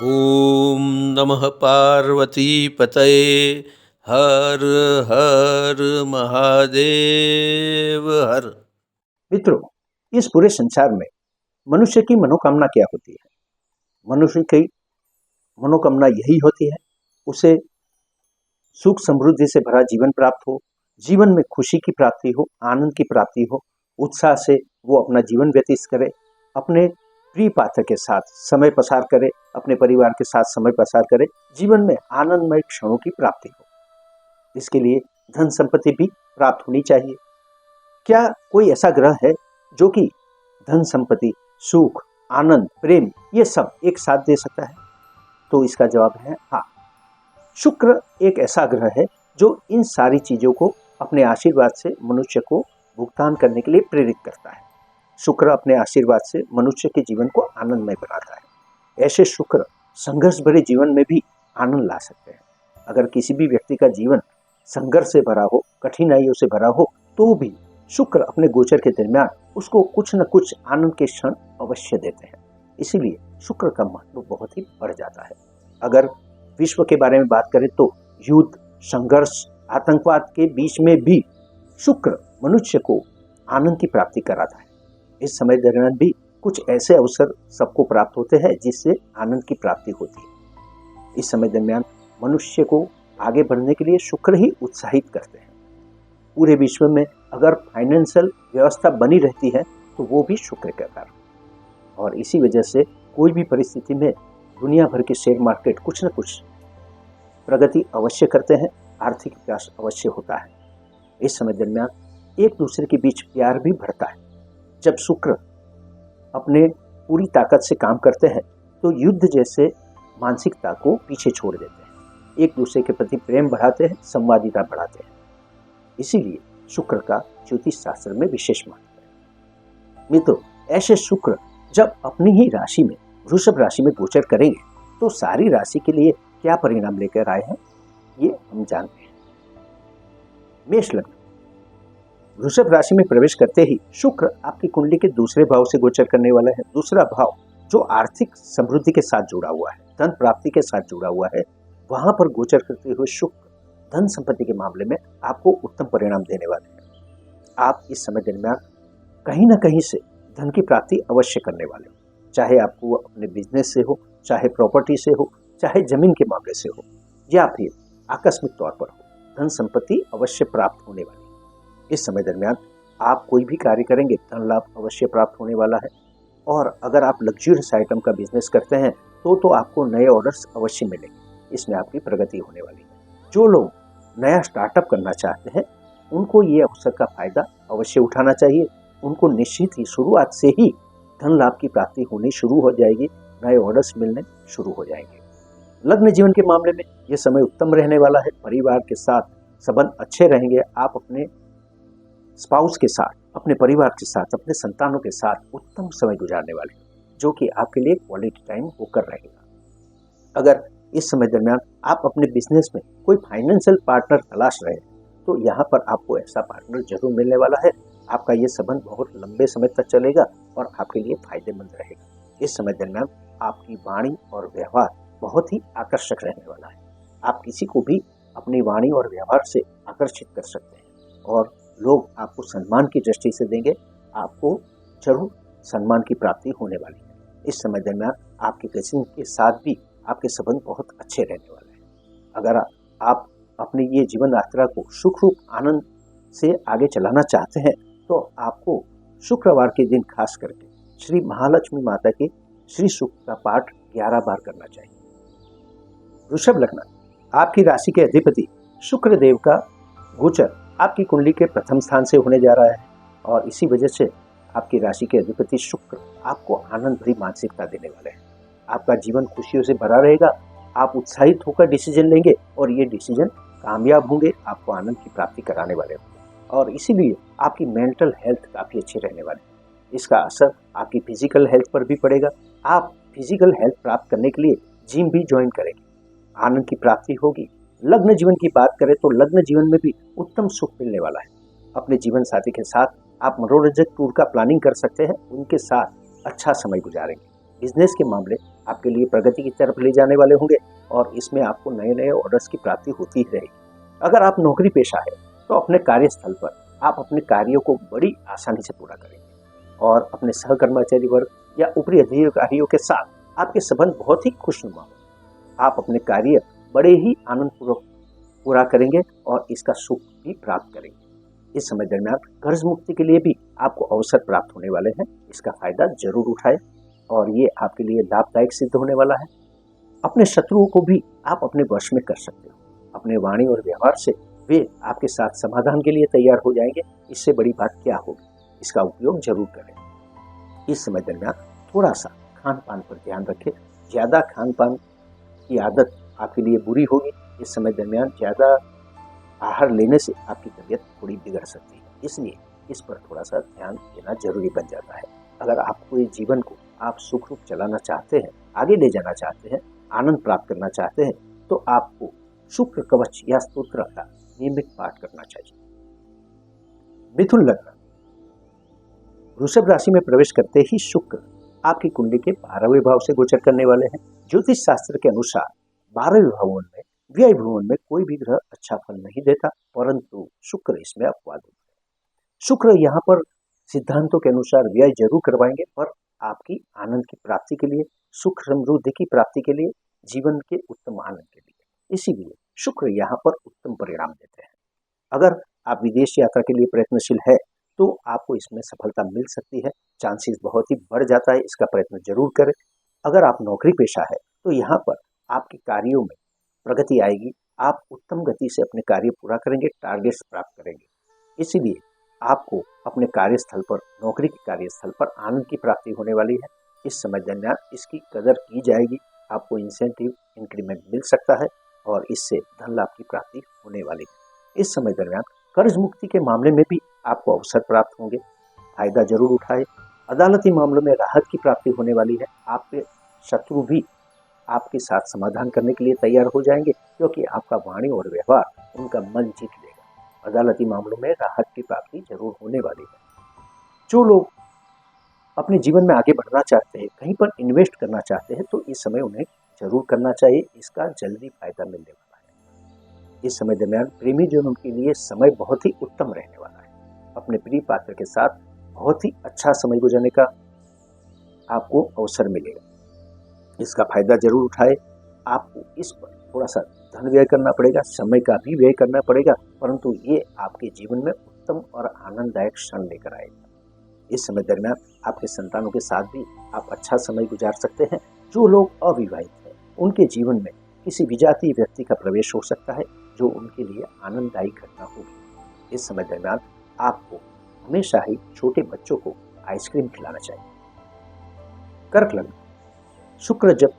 ओम नमः पार्वती पतये। हर हर महादेव हर। मित्रों, इस पूरे संसार में मनुष्य की मनोकामना क्या होती है? मनुष्य की मनोकामना यही होती है, उसे सुख समृद्धि से भरा जीवन प्राप्त हो, जीवन में खुशी की प्राप्ति हो, आनंद की प्राप्ति हो, उत्साह से वो अपना जीवन व्यतीत करे, अपने प्रिय पात्र के साथ समय पसार करे, अपने परिवार के साथ समय पसार करे, जीवन में आनंदमय क्षणों की प्राप्ति हो। इसके लिए धन संपत्ति भी प्राप्त होनी चाहिए। क्या कोई ऐसा ग्रह है जो कि धन संपत्ति, सुख, आनंद, प्रेम ये सब एक साथ दे सकता है? तो इसका जवाब है हाँ। शुक्र एक ऐसा ग्रह है जो इन सारी चीजों को अपने आशीर्वाद से मनुष्य को भुगतान करने के लिए प्रेरित करता है। शुक्र अपने आशीर्वाद से मनुष्य के जीवन को आनंदमय बनाता है। ऐसे शुक्र संघर्ष भरे जीवन में भी आनंद ला सकते हैं। अगर किसी भी व्यक्ति का जीवन संघर्ष से भरा हो, कठिनाइयों से भरा हो, तो भी शुक्र अपने गोचर के दरमियान उसको कुछ न कुछ आनंद के क्षण अवश्य देते हैं। इसीलिए शुक्र का महत्व बहुत ही बढ़ जाता है। अगर विश्व के बारे में बात करें तो युद्ध, संघर्ष, आतंकवाद के बीच में भी शुक्र मनुष्य को आनंद की प्राप्ति कराता है। इस समय दरमियान भी कुछ ऐसे अवसर सबको प्राप्त होते हैं जिससे आनंद की प्राप्ति होती है। इस समय दरमियान मनुष्य को आगे बढ़ने के लिए शुक्र ही उत्साहित करते हैं। पूरे विश्व में अगर फाइनेंशियल व्यवस्था बनी रहती है तो वो भी शुक्र के कारण। और इसी वजह से कोई भी परिस्थिति में दुनिया भर के शेयर मार्केट कुछ न कुछ प्रगति अवश्य करते हैं, आर्थिक विकास अवश्य होता है। इस समय दरमियान एक दूसरे के बीच प्यार भी बढ़ता है। जब शुक्र अपने पूरी ताकत से काम करते हैं तो युद्ध जैसे मानसिकता को पीछे छोड़ देते हैं, एक दूसरे के प्रति प्रेम बढ़ाते हैं, संवादिता बढ़ाते हैं। इसीलिए शुक्र का ज्योतिष शास्त्र में विशेष महत्व है। मित्रों, ऐसे शुक्र जब अपनी ही राशि में, वृषभ राशि में गोचर करेंगे तो सारी राशि के लिए क्या परिणाम लेकर आए हैं ये हम जानते हैं। मेष लग्न, वृषभ राशि में प्रवेश करते ही शुक्र आपकी कुंडली के दूसरे भाव से गोचर करने वाला है। दूसरा भाव जो आर्थिक समृद्धि के साथ जुड़ा हुआ है, धन प्राप्ति के साथ जुड़ा हुआ है, वहां पर गोचर करते हुए शुक्र धन संपत्ति के मामले में आपको उत्तम परिणाम देने वाले हैं। आप इस समय दरमियान कहीं ना कहीं से धन की प्राप्ति अवश्य करने वाले हो, चाहे आपको अपने बिजनेस से हो, चाहे प्रॉपर्टी से हो, चाहे जमीन के मामले से हो, या फिर आकस्मिक तौर पर हो, धन संपत्ति अवश्य प्राप्त होने वाली है। इस समय दरमियान आप कोई भी कार्य करेंगे धन लाभ अवश्य प्राप्त होने वाला है। और अगर आप लग्जरियस आइटम का बिजनेस करते हैं तो आपको नए ऑर्डर्स अवश्य मिलेंगे, इसमें आपकी प्रगति होने वाली है। जो लोग नया स्टार्टअप करना चाहते हैं उनको ये अवसर का फायदा अवश्य उठाना चाहिए। उनको निश्चित ही शुरुआत से ही धन लाभ की प्राप्ति होनी शुरू हो जाएगी, नए ऑर्डर्स मिलने शुरू हो जाएंगे। लग्न जीवन के मामले में यह समय उत्तम रहने वाला है। परिवार के साथ संबंध अच्छे रहेंगे। आप अपने स्पाउस के साथ, अपने परिवार के साथ, अपने संतानों के साथ उत्तम समय गुजारने वाले हैं, जो कि आपके लिए क्वालिटी टाइम होकर रहेगा। अगर इस समय दरमियान आप अपने बिजनेस में कोई फाइनेंशियल पार्टनर तलाश रहे हैं तो यहाँ पर आपको ऐसा पार्टनर जरूर मिलने वाला है। आपका ये संबंध बहुत लंबे समय तक चलेगा और आपके लिए फायदेमंद रहेगा। इस समय दरमियान आपकी वाणी और व्यवहार बहुत ही आकर्षक रहने वाला है। आप किसी को भी अपनी वाणी और व्यवहार से आकर्षित कर सकते हैं और लोग आपको सम्मान की दृष्टि से देंगे। आपको जरूर सम्मान की प्राप्ति होने वाली है। इस समय दरमियान आपके किसी के साथ भी आपके संबंध बहुत अच्छे रहने वाले हैं। अगर आप अपनी ये जीवन यात्रा को सुख रूप आनंद से आगे चलाना चाहते हैं तो आपको शुक्रवार के दिन खास करके श्री महालक्ष्मी माता के श्री सूक्त का पाठ 11 बार करना चाहिए। वृषभ लग्न, आपकी राशि के अधिपति शुक्र देव का गोचर आपकी कुंडली के प्रथम स्थान से होने जा रहा है और इसी वजह से आपकी राशि के अधिपति शुक्र आपको आनंद भरी मानसिकता देने वाले हैं। आपका जीवन खुशियों से भरा रहेगा। आप उत्साहित होकर डिसीजन लेंगे और ये डिसीजन कामयाब होंगे, आपको आनंद की प्राप्ति कराने वाले होंगे और इसीलिए आपकी मेंटल हेल्थ काफ़ी अच्छी रहने वाली है। इसका असर आपकी फिजिकल हेल्थ पर भी पड़ेगा। आप फिजिकल हेल्थ प्राप्त करने के लिए जिम भी ज्वाइन करेंगे, आनंद की प्राप्ति होगी। लग्न जीवन की बात करें तो लग्न जीवन में भी उत्तम सुख मिलने वाला है। अपने जीवन साथी के साथ आप मनोरंजक टूर का प्लानिंग कर सकते हैं, उनके साथ अच्छा समय गुजारेंगे। बिजनेस के मामले आपके लिए प्रगति की तरफ ले जाने वाले होंगे और इसमें आपको नए नए ऑर्डर्स की प्राप्ति होती ही रहेगी। अगर आप नौकरी पेशा है तो अपने कार्यस्थल पर आप अपने कार्यों को बड़ी आसानी से पूरा करेंगे और अपने सहकर्मचारी वर्ग या ऊपरी अधिकारियों के साथ आपके संबंध बहुत ही खुशनुमा होंगे। आप अपने कार्य बड़े ही आनंदपूर्वक पूरा करेंगे और इसका सुख भी प्राप्त करेंगे। इस समय दरमियान कर्ज मुक्ति के लिए भी आपको अवसर प्राप्त होने वाले हैं। इसका फायदा जरूर उठाएं और ये आपके लिए लाभदायक सिद्ध होने वाला है। अपने शत्रुओं को भी आप अपने वश में कर सकते हो। अपने वाणी और व्यवहार से वे आपके साथ समाधान के लिए तैयार हो जाएंगे। इससे बड़ी बात क्या होगी, इसका उपयोग जरूर करें। इस समय दरमियान थोड़ा सा खान पान पर ध्यान रखें। ज़्यादा खान पान की आदत आपके लिए बुरी होगी। इस समय दरमियान ज़्यादा आहार लेने से आपकी तबीयत थोड़ी बिगड़ सकती है, इसलिए इस पर थोड़ा सा ध्यान देना जरूरी बन जाता है। अगर आपको ये जीवन को आप सुख रूप चलाना चाहते हैं, आगे ले जाना चाहते हैं, आनंद प्राप्त करना चाहते हैं, तो आपको शुक्र कवच या स्तोत्र का नियमित पाठ करना चाहिए। मिथुन लग्न, वृषभ राशि में प्रवेश करते ही शुक्र आपकी कुंडली के 12वें भाव से गोचर करने वाले हैं। ज्योतिष शास्त्र के अनुसार 12वें भवन में, व्यय भवन में कोई भी ग्रह अच्छा फल नहीं देता, परंतु शुक्र इसमें अपवाद है। शुक्र यहाँ पर सिद्धांतों के अनुसार व्यय जरूर करवाएंगे, पर आपकी आनंद की प्राप्ति के लिए, सुख समृद्धि की प्राप्ति के लिए, जीवन के उत्तम आनंद के लिए। इसीलिए शुक्र यहाँ पर उत्तम परिणाम देते हैं। अगर आप विदेश यात्रा के लिए प्रयत्नशील है तो आपको इसमें सफलता मिल सकती है। चांसेस बहुत ही बढ़ जाता है, इसका प्रयत्न जरूर करें। अगर आप नौकरी पेशा है तो यहाँ पर आपके कार्यों में प्रगति आएगी। आप उत्तम गति से अपने कार्य पूरा करेंगे, टारगेट्स प्राप्त करेंगे। इसीलिए आपको अपने कार्यस्थल पर, नौकरी के कार्यस्थल पर आनंद की प्राप्ति होने वाली है। इस समय दरमियान इसकी कदर की जाएगी। आपको इंसेंटिव, इंक्रीमेंट मिल सकता है और इससे धन लाभ की प्राप्ति होने वाली है। इस समय दरमियान कर्ज मुक्ति के मामले में भी आपको अवसर प्राप्त होंगे, फायदा जरूर उठाए। अदालती मामलों में राहत की प्राप्ति होने वाली है। आपके शत्रु भी आपके साथ समाधान करने के लिए तैयार हो जाएंगे, क्योंकि आपका वाणी और व्यवहार उनका मन जीत लेगा। अदालती मामलों में राहत की प्राप्ति जरूर होने वाली है। जो लोग अपने जीवन में आगे बढ़ना चाहते हैं, कहीं पर इन्वेस्ट करना चाहते हैं, तो इस समय उन्हें जरूर करना चाहिए। इसका जल्दी फायदा मिलने वाला है। इस समय दरमियान प्रेमी जनों के लिए समय बहुत ही उत्तम रहने वाला है। अपने प्रिय पात्र के साथ बहुत ही अच्छा समय गुजारने का आपको अवसर मिलेगा। इसका फायदा जरूर उठाए। आपको इस पर थोड़ा सा धन व्यय करना पड़ेगा, समय का भी व्यय करना पड़ेगा, परंतु ये आपके जीवन में उत्तम और आनंददायक क्षण लेकर आएगा। इस समय दरमियान आपके संतानों के साथ भी आप अच्छा समय गुजार सकते हैं। जो लोग अविवाहित हैं, उनके जीवन में किसी विजातीय व्यक्ति का प्रवेश हो सकता है, जो उनके लिए आनंददायी घटना होगी। इस समय दरमियान आपको हमेशा ही छोटे बच्चों को आइसक्रीम खिलाना चाहिए। कर्क लग्न, शुक्र जब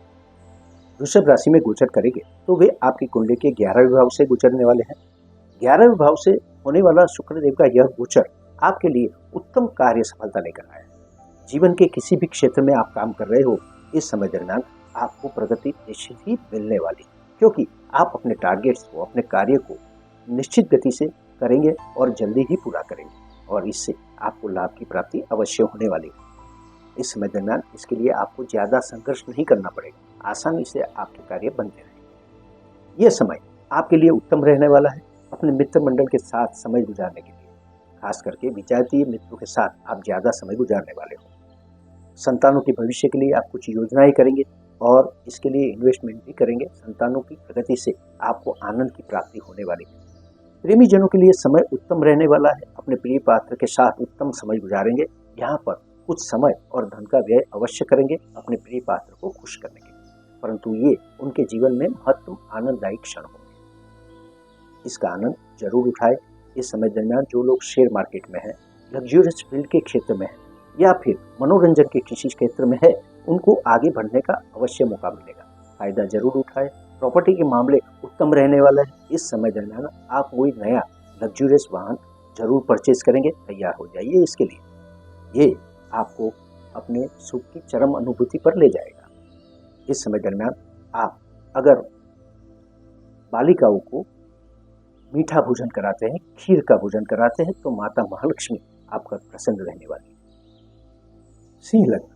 वृषभ राशि में गोचर करेंगे तो वे आपकी कुंडली के 11वें भाव से गुजरने वाले हैं। 11वें भाव से होने वाला शुक्रदेव का यह गोचर आपके लिए उत्तम कार्य सफलता लेकर आया है। जीवन के किसी भी क्षेत्र में आप काम कर रहे हो, इस समय दरमियान आपको प्रगति निश्चित ही मिलने वाली, क्योंकि आप अपने टारगेट्स को, अपने कार्य को निश्चित गति से करेंगे और जल्दी ही पूरा करेंगे, और इससे आपको लाभ की प्राप्ति अवश्य होने वाली है। इस समय दरमियान इसके लिए आपको ज़्यादा संघर्ष नहीं करना पड़ेगा, आसानी से आपके कार्य बनते रहेंगे। यह समय आपके लिए उत्तम रहने वाला है। अपने मित्र मंडल के साथ समय गुजारने के लिए, खास करके विजातीय मित्रों के साथ आप ज़्यादा समय गुजारने वाले हो। संतानों के भविष्य के लिए आप कुछ योजनाएं करेंगे और इसके लिए इन्वेस्टमेंट भी करेंगे। संतानों की प्रगति से आपको आनंद की प्राप्ति होने वाली है। प्रेमी जनों के लिए समय उत्तम रहने वाला है। अपने प्रिय पात्र के साथ उत्तम समय गुजारेंगे। यहाँ पर कुछ समय और धन का व्यय अवश्य करेंगे अपने प्रिय पात्र को खुश करने के लिए, परंतु ये उनके जीवन में महत्वपूर्ण आनंददायी क्षण होंगे। इसका आनंद जरूर उठाए। इस समय दरमियान जो लोग शेयर मार्केट में हैं, लग्जरियस फील्ड के क्षेत्र में हैं, या फिर मनोरंजन के किसी क्षेत्र में है, उनको आगे बढ़ने का अवश्य मौका मिलेगा। फायदा जरूर उठाए। प्रॉपर्टी के मामले उत्तम रहने वाला है। इस समय दरमियान आप कोई नया लग्जरियस वाहन जरूर परचेज करेंगे, तैयार हो जाइए इसके लिए। ये आपको अपने सुख की चरम अनुभूति पर ले जाएगा। इस समय दरमियान आप अगर बालिकाओं को मीठा भोजन कराते हैं, खीर का भोजन कराते हैं, तो माता महालक्ष्मी आपका प्रसन्न रहने वाली है। सिंह लग्न,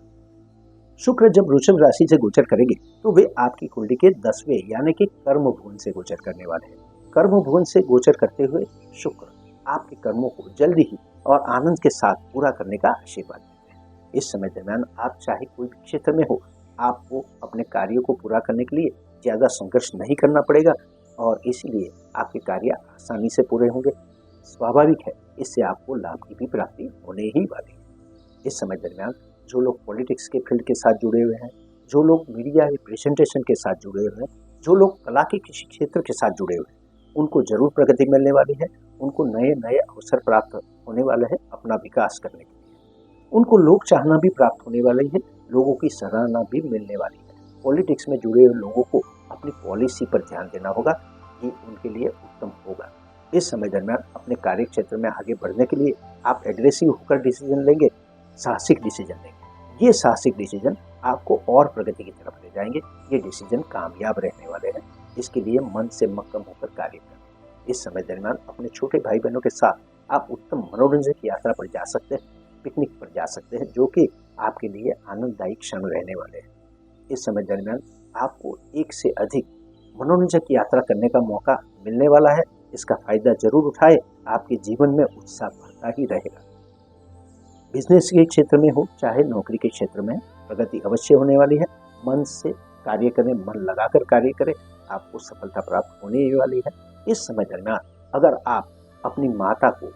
शुक्र जब वृषभ राशि से गोचर करेंगे तो वे आपकी कुंडली के 10वें यानी कि कर्म भुवन से गोचर करने वाले हैं। कर्म भुवन से गोचर करते हुए शुक्र आपके कर्मों को जल्दी ही और आनंद के साथ पूरा करने का आशीर्वाद देते हैं। इस समय दरमियान आप चाहे कोई भी क्षेत्र में हो, आपको अपने कार्यों को पूरा करने के लिए ज्यादा संघर्ष नहीं करना पड़ेगा और इसीलिए आपके कार्य आसानी से पूरे होंगे। स्वाभाविक है, इससे आपको लाभ की भी प्राप्ति होने ही वाली है। इस समय दरमियान जो लोग पॉलिटिक्स के फील्ड के साथ जुड़े हुए हैं, जो लोग मीडिया रिप्रेजेंटेशन के साथ जुड़े हुए हैं, जो लोग कला के किसी क्षेत्र के साथ जुड़े हुए हैं, उनको जरूर प्रगति मिलने वाली है। उनको नए नए अवसर प्राप्त होने वाले हैं अपना विकास करने के लिए। उनको लोग चाहना भी प्राप्त होने वाली है, लोगों की सराहना भी मिलने वाली है। पॉलिटिक्स में जुड़े हुए लोगों को अपनी पॉलिसी पर ध्यान देना होगा, ये उनके लिए उत्तम होगा। इस समय दरमियान अपने कार्य क्षेत्र में आगे बढ़ने के लिए आप एग्रेसिव होकर डिसीजन लेंगे, साहसिक डिसीजन लेंगे। ये साहसिक डिसीजन आपको और प्रगति की तरफ ले जाएंगे। ये डिसीजन कामयाब रहने वाले हैं। इसके लिए मन से मक्कम होकर कार्य करें। इस समय दरमियान अपने छोटे भाई बहनों के साथ आप उत्तम मनोरंजन की यात्रा पर जा सकते हैं, पिकनिक पर जा सकते हैं, जो कि आपके लिए आनंददायी क्षण रहने वाले हैं। इस समय दरमियान आपको एक से अधिक मनोरंजन की यात्रा करने का मौका मिलने वाला है। इसका फायदा जरूर उठाए, आपके जीवन में उत्साह बढ़ता ही रहेगा। बिजनेस के क्षेत्र में हो चाहे नौकरी के क्षेत्र में, प्रगति अवश्य होने वाली है। मन से कार्य करें, मन लगाकर कार्य करें, आपको सफलता प्राप्त होने ही वाली है। इस समय दरमियान अगर आप अपनी माता को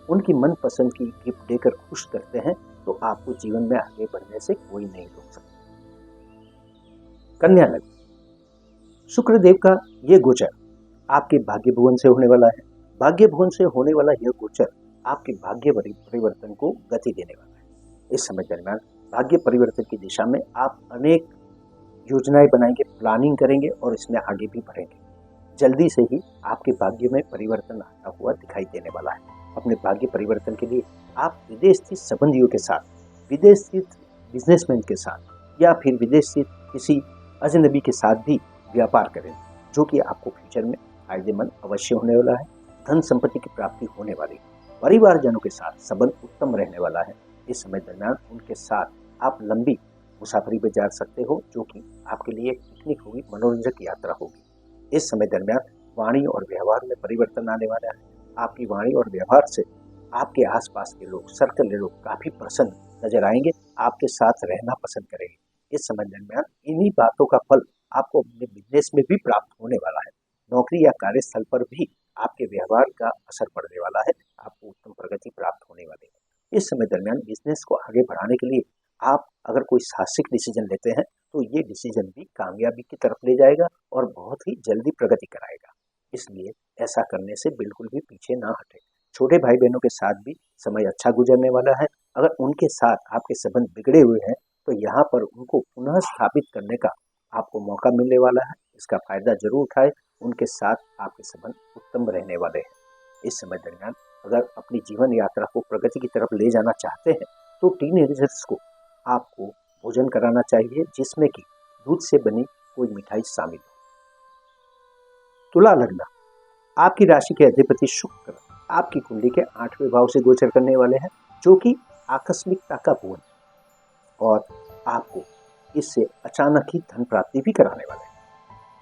उनकी मनपसंद की गिफ्ट देकर खुश करते हैं तो आपको जीवन में आगे बढ़ने से कोई नहीं रोक सकता। कन्या लग्न, शुक्रदेव का ये गोचर आपके भाग्य भुवन से होने वाला है। भाग्य भुवन से होने वाला यह गोचर आपके भाग्य परिवर्तन को गति देने वाला है। इस समय दरमियान भाग्य परिवर्तन की दिशा में आप अनेक योजनाएं बनाएंगे, प्लानिंग करेंगे और इसमें आगे भी बढ़ेंगे। जल्दी से ही आपके भाग्य में परिवर्तन आता हुआ दिखाई देने वाला है। अपने भाग्य परिवर्तन के लिए आप विदेश स्थित संबंधियों के साथ, विदेश स्थित बिजनेसमैन के साथ या फिर विदेश स्थित किसी अजनबी के साथ भी व्यापार करें, जो कि आपको फ्यूचर में फायदेमंद अवश्य होने वाला है। धन संपत्ति की प्राप्ति होने वाली है। परिवारजनों के साथ संबंध उत्तम रहने वाला है। इस समय दरमियान उनके साथ आप लंबी मुसाफरी पर जा सकते हो, जो कि आपके लिए एक पिकनिक होगी, मनोरंजक यात्रा होगी। इस समय दरमियान वाणी और व्यवहार में परिवर्तन आने वाला है। आपकी वाणी और व्यवहार से आपके आसपास के लोग, सर्कल के लोग काफी प्रसन्न नजर आएंगे, आपके साथ रहना पसंद करेंगे। इस समय दरमियान इन्हीं बातों का फल आपको अपने बिजनेस में भी प्राप्त होने वाला है। नौकरी या कार्यस्थल पर भी आपके व्यवहार का असर पड़ने वाला है। आपको उत्तम प्रगति प्राप्त होने वाली है। इस समय दरमियान बिजनेस को आगे बढ़ाने के लिए आप अगर कोई साहसिक डिसीजन लेते हैं तो ये डिसीजन भी कामयाबी की तरफ ले जाएगा और बहुत ही जल्दी प्रगति कराएगा। इसलिए ऐसा करने से बिल्कुल भी पीछे ना हटे। छोटे भाई बहनों के साथ भी समय अच्छा गुजरने वाला है। अगर उनके साथ आपके संबंध बिगड़े हुए हैं तो यहाँ पर उनको पुनः स्थापित करने का आपको मौका मिलने वाला है। इसका फायदा जरूर उठाए। उनके साथ आपके संबंध उत्तम रहने वाले हैं। इस समय दरमियान अगर अपनी जीवन यात्रा को प्रगति की तरफ ले जाना चाहते हैं तो टीनेजर्स को आपको भोजन कराना चाहिए, जिसमें कि दूध से बनी कोई मिठाई शामिल हो। तुला लग्न, आपकी राशि के अधिपति शुक्र आपकी कुंडली के 8वें भाव से गोचर करने वाले हैं, जो कि आकस्मिकता का भुवन है और आपको इससे अचानक ही धन प्राप्ति भी कराने वाले हैं।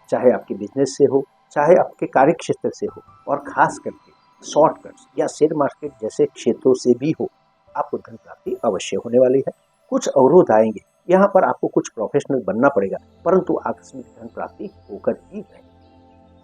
चाहे आपके बिजनेस से हो, चाहे आपके कार्य क्षेत्र से हो और खास करके शॉर्टकट्स या शेयर मार्केट जैसे क्षेत्रों से भी हो, आपको धन प्राप्ति अवश्य होने वाली है। कुछ अवरोध आएंगे, यहाँ पर आपको कुछ प्रोफेशनल बनना पड़ेगा, परंतु आकस्मिक धन प्राप्ति होकर ही रहेगी।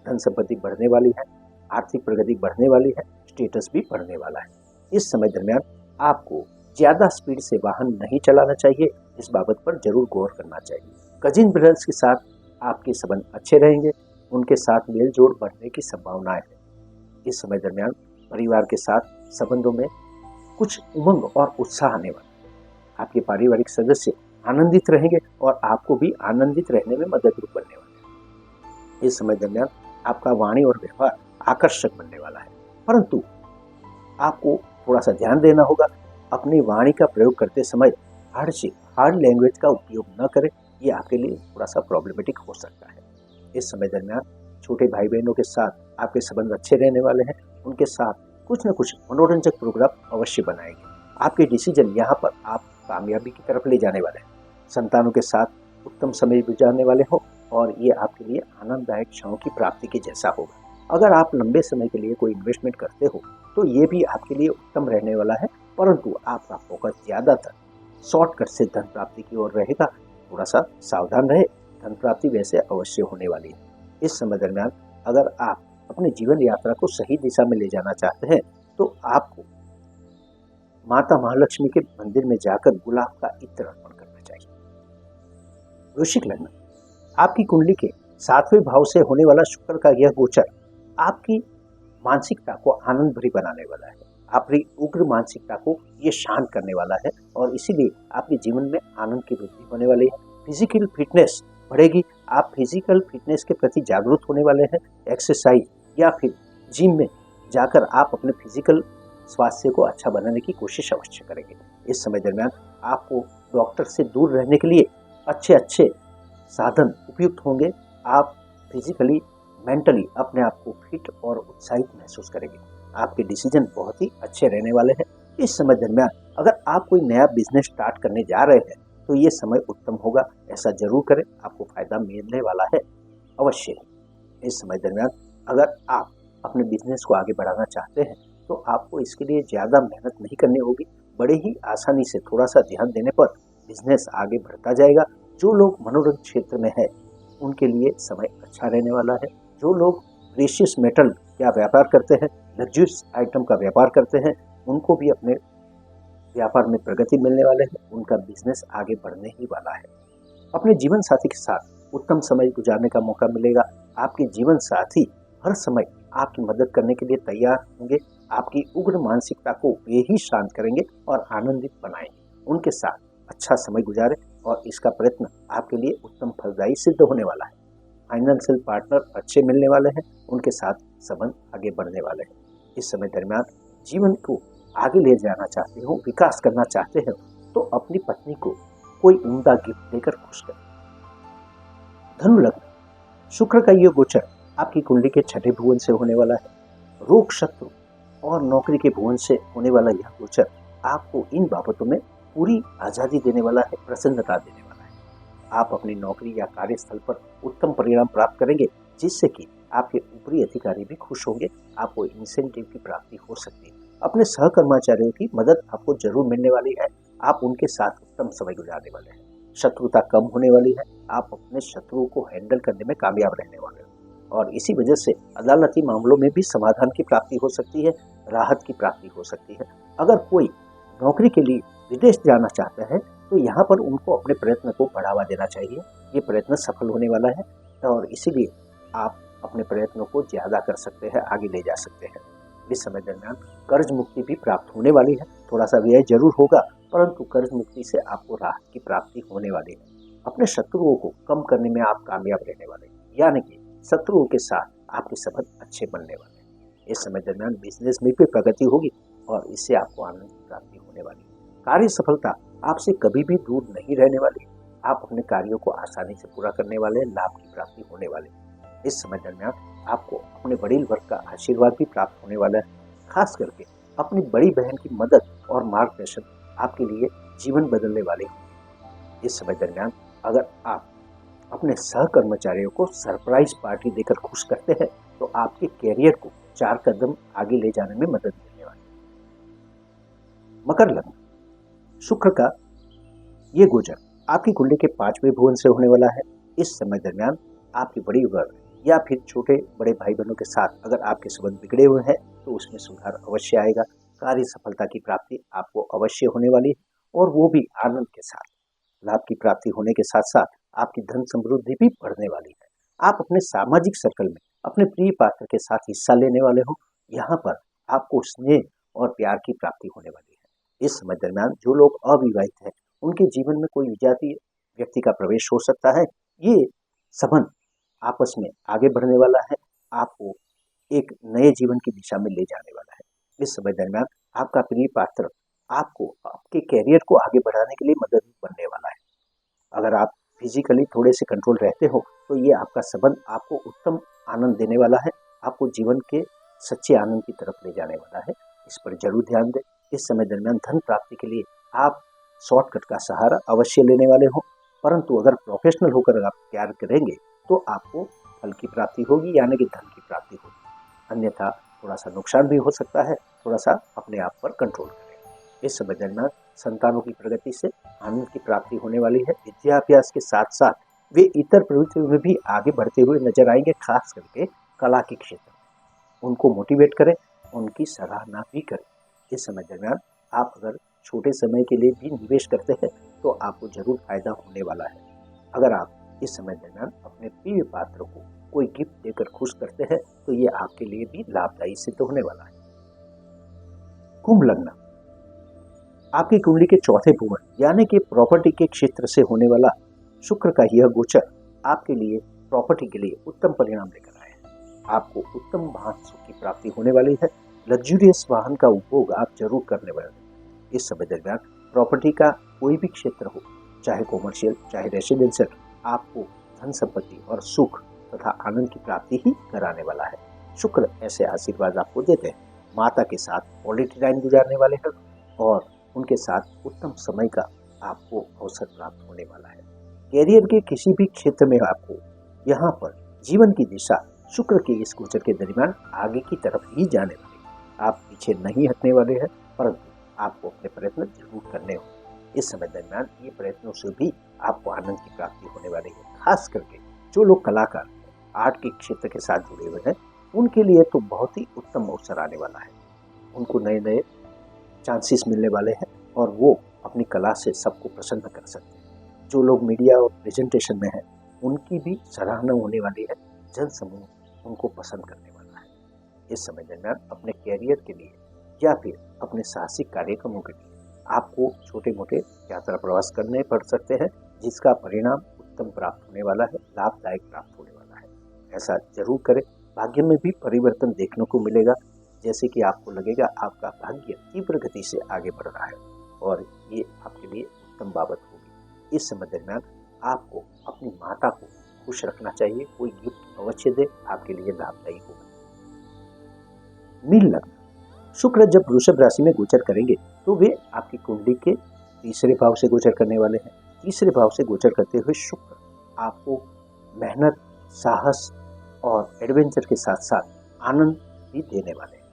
धन संपत्ति बढ़ने वाली है, आर्थिक प्रगति बढ़ने वाली है, स्टेटस भी बढ़ने वाला है। इस समय दरमियान आपको ज्यादा स्पीड से वाहन नहीं चलाना चाहिए, इस बाबत पर जरूर गौर करना चाहिए। कजिन ब्रदर्स के साथ आपके संबंध अच्छे रहेंगे, उनके साथ मेल जोल बढ़ने की संभावनाएं है। इस समय दरमियान परिवार के साथ संबंधों में कुछ उमंग और उत्साह आने वाला है। आपके पारिवारिक सदस्य आनंदित रहेंगे और आपको भी आनंदित रहने में मददरूप बनने वाले हैं। इस समय दरमियान आपका वाणी और व्यवहार आकर्षक बनने वाला है, परंतु आपको थोड़ा सा ध्यान देना होगा। अपनी वाणी का प्रयोग करते समय हार्ड लैंग्वेज का उपयोग न करें, ये आपके लिए थोड़ा सा प्रॉब्लमेटिक हो सकता है। इस समय दरमियान छोटे भाई बहनों के साथ आपके संबंध अच्छे रहने वाले हैं। उनके साथ कुछ न कुछ मनोरंजक प्रोग्राम अवश्य बनाएंगे। आपके डिसीजन यहाँ पर आप कामयाबी की तरफ ले जाने वाले हैं। संतानों के साथ उत्तम समय गुजारने वाले हो और ये आपके लिए आनंददायक क्षणों की प्राप्ति के जैसा होगा। अगर आप लंबे समय के लिए कोई इन्वेस्टमेंट करते हो तो ये भी आपके लिए उत्तम रहने वाला है, परंतु आपका फोकस ज़्यादातर शॉर्टकट से धन प्राप्ति की ओर रहेगा। थोड़ा सा सावधान रहे, धन प्राप्ति वैसे अवश्य होने वाली है। इस समय दरमियान अगर आप अपने जीवन यात्रा को सही दिशा में ले जाना चाहते हैं तो आपको माता महालक्ष्मी के मंदिर में जाकर गुलाब का इत्र अर्पण करना चाहिए। वृश्चिक लग्न, आपकी कुंडली के 7वें भाव से होने वाला शुक्र का यह गोचर आपकी मानसिकता को आनंद भरी बनाने वाला है। आपकी उग्र मानसिकता को ये शांत करने वाला है और इसीलिए आपके जीवन में आनंद की वृद्धि होने वाली है। फिजिकल फिटनेस बढ़ेगी, आप फिजिकल फिटनेस के प्रति जागरूक होने वाले हैं। एक्सरसाइज या फिर जिम में जाकर आप अपने फिजिकल स्वास्थ्य को अच्छा बनाने की कोशिश अवश्य करेंगे। इस समय दरमियान आपको डॉक्टर से दूर रहने के लिए अच्छे साधन उपयुक्त होंगे। आप फिजिकली मेंटली अपने आप को फिट और उत्साहित महसूस करेंगे। आपके डिसीजन बहुत ही अच्छे रहने वाले हैं। इस समय दरमियान अगर आप कोई नया बिजनेस स्टार्ट करने जा रहे हैं तो ये समय उत्तम होगा, ऐसा जरूर करें, आपको फायदा मिलने वाला है अवश्य ही। इस समय दरमियान अगर आप अपने बिजनेस को आगे बढ़ाना चाहते हैं तो आपको इसके लिए ज़्यादा मेहनत नहीं करनी होगी। बड़े ही आसानी से थोड़ा सा ध्यान देने पर बिजनेस आगे बढ़ता जाएगा। जो लोग मनोरंजन क्षेत्र में है उनके लिए समय अच्छा रहने वाला है। जो लोग प्रेशियस मेटल का व्यापार करते हैं, लग्जरियस आइटम का व्यापार करते हैं, उनको भी अपने व्यापार में प्रगति मिलने वाले हैं। उनका बिजनेस आगे बढ़ने ही वाला है। अपने जीवन साथी के साथ उत्तम समय गुजारने का मौका मिलेगा। आपके जीवन साथी हर समय आपकी मदद करने के लिए तैयार होंगे। आपकी उग्र मानसिकता को वे ही शांत करेंगे और आनंदित बनाएंगे। उनके साथ अच्छा समय गुजारें और इसका प्रयत्न आपके लिए उत्तम फलदायी सिद्ध होने वाला है। फाइनेंशियल पार्टनर अच्छे मिलने वाले हैं, उनके साथ संबंध आगे बढ़ने वाले हैं। इस समय दरमियान जीवन को आगे ले जाना चाहते हो, विकास करना चाहते हो तो अपनी पत्नी को कोई उम्दा गिफ्ट देकर खुश करें। धनु लग्न, शुक्र का यह गोचर आपकी कुंडली के 6ठे भुवन से होने वाला है। रोग, शत्रु और नौकरी के भुवन से होने वाला यह गोचर आपको इन बाबतों में पूरी आजादी देने वाला है, प्रसन्नता देने वाला है। आप अपनी नौकरी या कार्यस्थल पर उत्तम परिणाम प्राप्त करेंगे, जिससे कि आपके ऊपरी अधिकारी भी खुश होंगे। आपको इंसेंटिव की प्राप्ति हो सकती है। अपने सहकर्मचारियों की मदद आपको जरूर मिलने वाली है। आप उनके साथ उत्तम समय गुजारने वाले हैं। शत्रुता कम होने वाली है। आप अपने शत्रुओं को हैंडल करने में कामयाब रहने वाले हैं और इसी वजह से अदालती मामलों में भी समाधान की प्राप्ति हो सकती है, राहत की प्राप्ति हो सकती है। अगर कोई नौकरी के लिए विदेश जाना चाहता है तो यहाँ पर उनको अपने प्रयत्न को बढ़ावा देना चाहिए। ये प्रयत्न सफल होने वाला है और इसीलिए आप अपने प्रयत्नों को ज्यादा कर सकते हैं, आगे ले जा सकते हैं। इस समय दरमियान कर्ज मुक्ति भी प्राप्त होने वाली है। थोड़ा सा व्यय जरूर होगा, परंतु कर्ज मुक्ति से आपको राहत की प्राप्ति होने वाली है। अपने शत्रुओं को कम करने में आप कामयाब रहने वाले हैं, यानी कि शत्रुओं के साथ आपके संबंध अच्छे बनने वाले हैं। इस समय दरमियान बिजनेस में भी प्रगति होगी और इससे आपको आनंद की प्राप्ति होने वाली है। कार्य सफलता आपसे कभी भी दूर नहीं रहने वाली। आप अपने कार्यों को आसानी से पूरा करने वाले, लाभ की प्राप्ति होने वाले। इस समय दरमियान आपको अपने वडील वर्ग का आशीर्वाद भी प्राप्त होने वाला है। खास करके अपनी बड़ी बहन की मदद और मार्गदर्शन आपके लिए जीवन बदलने वाले हैं। इस समय दरमियान अगर आप अपने सहकर्मचारियों को सरप्राइज पार्टी देकर खुश करते हैं तो आपके कैरियर को 4 कदम आगे ले जाने में मदद मिलने वाली है। मकर लग्न, शुक्र का ये गोचर आपकी कुंडली के 5वें भुवन से होने वाला है। इस समय दरमियान आपकी बड़ी वर्ग या फिर छोटे बड़े भाई बहनों के साथ अगर आपके संबंध बिगड़े हुए हैं तो उसमें सुधार अवश्य आएगा। कार्य सफलता की प्राप्ति आपको अवश्य होने वाली है और वो भी आनंद के साथ। लाभ की प्राप्ति होने के साथ साथ आपकी धन समृद्धि भी बढ़ने वाली है। आप अपने सामाजिक सर्कल में अपने प्रिय पात्र के साथ हिस्सा लेने वाले हो। यहाँ पर आपको स्नेह और प्यार की प्राप्ति होने वाली है। इस समय दरमियान जो लोग अविवाहित हैं उनके जीवन में कोई विजातीय व्यक्ति का प्रवेश हो सकता है। ये संबंध आपस में आगे बढ़ने वाला है, आपको एक नए जीवन की दिशा में ले जाने वाला है। इस समय दरमियान आपका प्रिय पात्र आपको आपके कैरियर को आगे बढ़ाने के लिए मदद बनने वाला है। अगर आप फिजिकली थोड़े से कंट्रोल रहते हो तो ये आपका संबंध आपको उत्तम आनंद देने वाला है, आपको जीवन के सच्चे आनंद की तरफ ले जाने वाला है। इस पर जरूर ध्यान दें। इस समय दरमियान धन प्राप्ति के लिए आप शॉर्टकट का सहारा अवश्य लेने वाले हो। परंतु अगर प्रोफेशनल होकर आप तैयार करेंगे तो आपको फल की प्राप्ति होगी, यानी कि धन की प्राप्ति होगी। अन्यथा थोड़ा सा नुकसान भी हो सकता है। थोड़ा सा अपने आप पर कंट्रोल करें। इस समय दरमियान संतानों की प्रगति से आनंद की प्राप्ति होने वाली है। विद्याभ्यास के साथ साथ वे इतर प्रवृत्तियों में भी आगे बढ़ते हुए नजर आएंगे, खास करके कला के क्षेत्र में। उनको मोटिवेट करें, उनकी सराहना भी करें। इस समय दरमियान आप अगर छोटे समय के लिए भी निवेश करते हैं तो आपको जरूर फायदा होने वाला है। अगर आप इस समय दरमियान अपने प्रिय पात्र को कोई गिफ्ट देकर खुश करते हैं तो ये आपके लिए भी लाभदायी सिद्ध होने वाला है। कुंभ लग्न, आपकी कुंडली के चौथे भवन यानी कि प्रॉपर्टी के क्षेत्र से होने वाला शुक्र का यह गोचर आपके लिए प्रॉपर्टी के लिए उत्तम परिणाम लेकर आए हैं। आपको उत्तम वाहन सुख की प्राप्ति होने वाली है। लग्जूरियस वाहन का उपभोग आप जरूर करने वाले हैं। इस समय दरमियान प्रॉपर्टी का कोई भी क्षेत्र हो, चाहे कॉमर्शियल चाहे रेसिडेंशियल, आपको धन संपत्ति और सुख तथा आनंद की प्राप्ति ही कराने वाला है। शुक्र ऐसे आशीर्वाद आपको देते हैं। माता के साथ क्वालिटी टाइम गुजारने वाले हैं और उनके साथ उत्तम समय का आपको अवसर प्राप्त होने वाला है। कैरियर के किसी भी क्षेत्र में आपको यहाँ पर जीवन की दिशा शुक्र के इस गोचर के दरमियान आगे की तरफ ही जाने वाली है। आप पीछे नहीं हटने वाले हैं, परंतु आपको अपने प्रयत्न जरूर करने होंगे। इस समय दरमियान ये प्रयत्नों से भी आपको आनंद की प्राप्ति होने वाली है। खास करके जो लोग कलाकार आर्ट के क्षेत्र के साथ जुड़े हुए हैं उनके लिए तो बहुत ही उत्तम अवसर आने वाला है। उनको नए नए चांसेस मिलने वाले हैं और वो अपनी कला से सबको प्रसन्न कर सकते हैं। जो लोग मीडिया और प्रेजेंटेशन में हैं उनकी भी सराहना होने वाली है। जन समूह उनको पसंद करने वाला है। इस समय दरमियान अपने कैरियर के लिए या फिर अपने साहसिक कार्यक्रमों के लिए आपको छोटे मोटे यात्रा प्रवास करने पड़ सकते हैं, जिसका परिणाम उत्तम प्राप्त होने वाला है, लाभदायक प्राप्त होने वाला है। ऐसा जरूर करें। भाग्य में भी परिवर्तन देखने को मिलेगा। जैसे कि आपको लगेगा आपका भाग्य तीव्र गति से आगे बढ़ रहा है और ये आपके लिए उत्तम बाबत होगी। इस समय दरमियान आपको अपनी माता को खुश रखना चाहिए। कोई गिफ्ट अवश्य दे, आपके लिए लाभदायी होगा। मीन लग्न, शुक्र जब वृषभ राशि में गोचर करेंगे तो वे आपकी कुंडली के तीसरे भाव से गोचर करने वाले हैं। तीसरे भाव से गोचर करते हुए शुक्र आपको मेहनत, साहस और एडवेंचर के साथ साथ आनंद भी देने वाले हैं।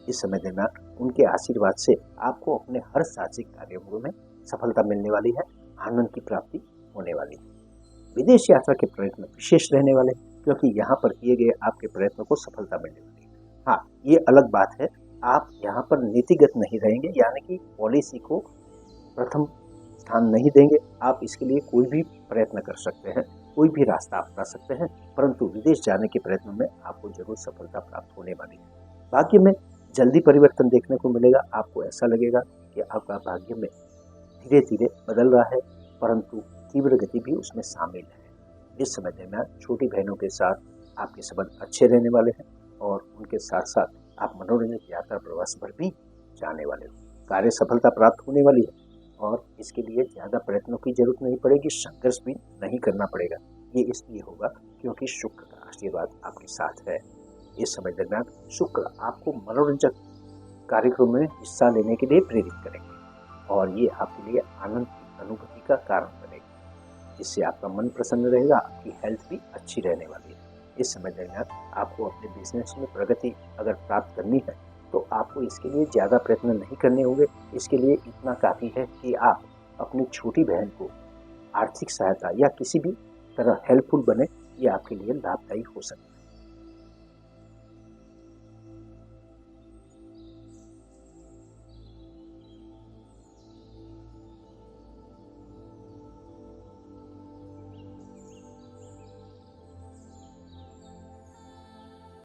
इस समय दरमियान उनके आशीर्वाद से आपको अपने हर साहसिक कार्यों में सफलता मिलने वाली है, आनंद की प्राप्ति होने वाली है। विदेश यात्रा के प्रयत्न विशेष रहने वाले हैं क्योंकि यहाँ पर किए गए आपके प्रयत्नों को सफलता मिलने वाली है। हाँ, ये अलग बात है, आप यहाँ पर नीतिगत नहीं रहेंगे, यानी कि पॉलिसी को प्रथम स्थान नहीं देंगे। आप इसके लिए कोई भी प्रयत्न कर सकते हैं, कोई भी रास्ता अपना सकते हैं, परंतु विदेश जाने के प्रयत्न में आपको जरूर सफलता प्राप्त होने वाली है। भाग्य में जल्दी परिवर्तन देखने को मिलेगा। आपको ऐसा लगेगा कि आपका भाग्य में धीरे धीरे बदल रहा है, परंतु तीव्र गति भी उसमें शामिल है। इस समय दरमियान छोटी बहनों के साथ आपके संबंध अच्छे रहने वाले हैं और उनके साथ साथ आप मनोरंजन यात्रा प्रवास पर भी जाने वाले हो। कार्य सफलता प्राप्त होने वाली है और इसके लिए ज़्यादा प्रयत्नों की जरूरत नहीं पड़ेगी, संघर्ष भी नहीं करना पड़ेगा। ये इसलिए होगा क्योंकि शुक्र का आशीर्वाद आपके साथ है। इस समय दरमियान शुक्र आपको मनोरंजक कार्यक्रम में हिस्सा लेने के लिए प्रेरित करेंगे और ये आपके लिए आनंद की अनुभूति का कारण बनेगा। इससे आपका मन प्रसन्न रहेगा, आपकी हेल्थ भी अच्छी रहने वाली है। इस समय दरमियान आपको अपने बिजनेस में प्रगति अगर प्राप्त करनी है तो आपको इसके लिए ज़्यादा प्रयत्न नहीं करने होंगे। इसके लिए इतना काफ़ी है कि आप अपनी छोटी बहन को आर्थिक सहायता या किसी भी तरह हेल्पफुल बने। ये आपके लिए लाभदायी हो सकता है।